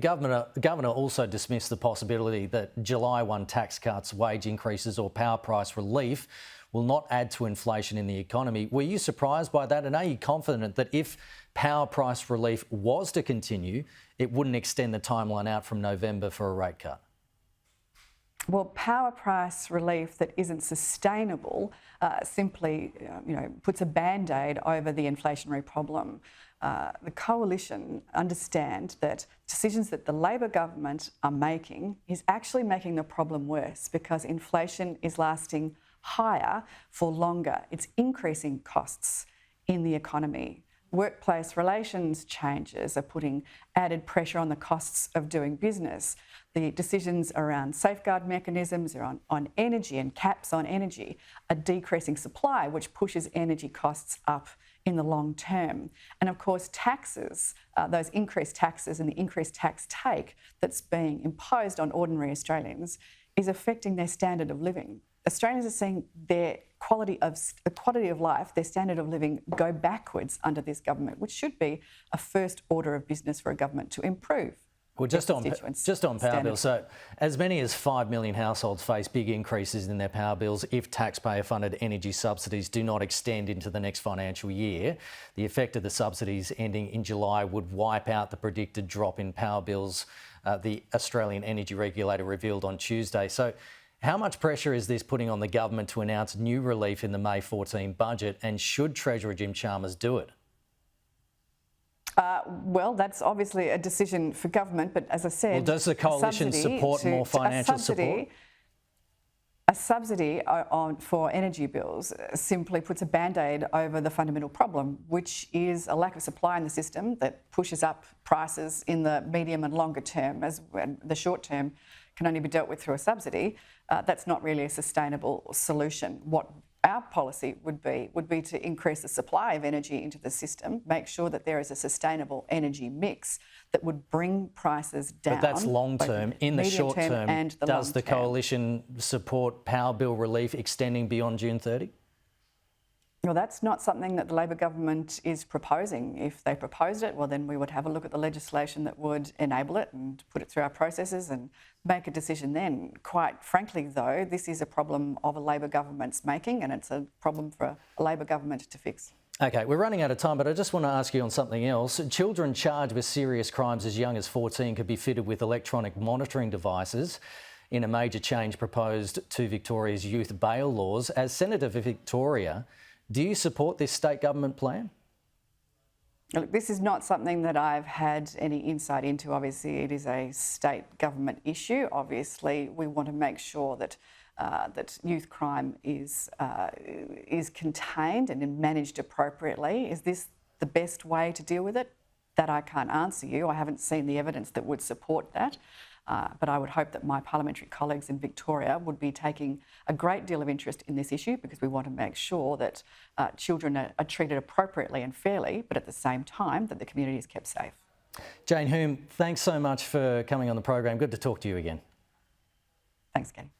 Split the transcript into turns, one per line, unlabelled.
The governor also dismissed the possibility that July 1 tax cuts, wage increases or power price relief will not add to inflation in the economy. Were you surprised by that? And are you confident that if power price relief was to continue, it wouldn't extend the timeline out from November for a rate cut?
Well, power price relief that isn't sustainable simply puts a band-aid over the inflationary problem. The Coalition understand that decisions that the Labor government are making is actually making the problem worse because inflation is lasting higher for longer. It's increasing costs in the economy. Workplace relations changes are putting added pressure on the costs of doing business. The decisions around safeguard mechanisms on energy and caps on energy are decreasing supply, which pushes energy costs up in the long term. And of course, taxes, those increased taxes and the increased tax take that's being imposed on ordinary Australians is affecting their standard of living. Australians are seeing the quality of life, their standard of living, go backwards under this government, which should be a first order of business for a government to improve.
Well, just on power bills, so as many as 5 million households face big increases in their power bills if taxpayer-funded energy subsidies do not extend into the next financial year. The effect of the subsidies ending in July would wipe out the predicted drop in power bills, the Australian Energy Regulator revealed on Tuesday. So how much pressure is this putting on the government to announce new relief in the May 14 budget, and should Treasurer Jim Chalmers do it?
Well, that's obviously a decision for government, but as I said...
Well, does the Coalition support more financial support?
A subsidy for energy bills simply puts a band-aid over the fundamental problem, which is a lack of supply in the system that pushes up prices in the medium and longer term, as the short term can only be dealt with through a subsidy. That's not really a sustainable solution. What our policy would be to increase the supply of energy into the system, make sure that there is a sustainable energy mix that would bring prices down.
But that's long term. In the short term, does the Coalition support power bill relief extending beyond June 30?
Well, that's not something that the Labor government is proposing. If they proposed it, well, then we would have a look at the legislation that would enable it and put it through our processes and make a decision then. Quite frankly, though, this is a problem of a Labor government's making, and it's a problem for a Labor government to fix. OK, we're running out of time, but I just want to ask you on something else. Children charged with serious crimes as young as 14 could be fitted with electronic monitoring devices in a major change proposed to Victoria's youth bail laws. As Senator for Victoria, do you support this state government plan? Look, this is not something that I've had any insight into. Obviously, it is a state government issue. Obviously, we want to make sure that that youth crime is contained and managed appropriately. Is this the best way to deal with it? That I can't answer you. I haven't seen the evidence that would support that. But I would hope that my parliamentary colleagues in Victoria would be taking a great deal of interest in this issue, because we want to make sure that children are treated appropriately and fairly, but at the same time that the community is kept safe.
Jane Hume, thanks so much for coming on the program. Good to talk to you again.
Thanks, Kenny.